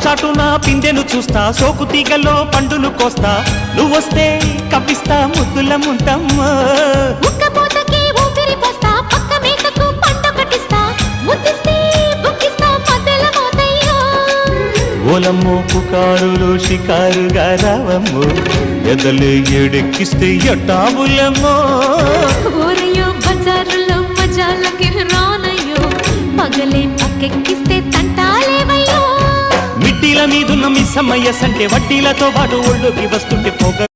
చాటున పిందెను చూస్తా, సోకు తీగల్లో పండును కోస్తా, నువ్వొస్తే కప్పిస్తా ముద్దుల ముంతమ్మ. ఉక్కపోతకి ఊపిరి పోస్తా, పక్క మేకకు పంట కట్టిస్తా, ముద్దిస్తే బుక్కిస్తా మధ్యల మోతయ్యో. ఓలమ్మో పుకారులో షికారుగా రావమ్మో, ఎదలు ఎడెక్కిస్తే ఎట్టాబులమ్మో. ఊరయ్యో బజారులో మజాలకి రానయ్యో, పగలే పక్కెక్కిస్తే తంటాలేవయ్యో. మిట్టిల మీదున్న మిస్సమ్మయ్య సంటే వడ్డీలతో పాటు ఒళ్ళోకి వస్తుంటే పొగ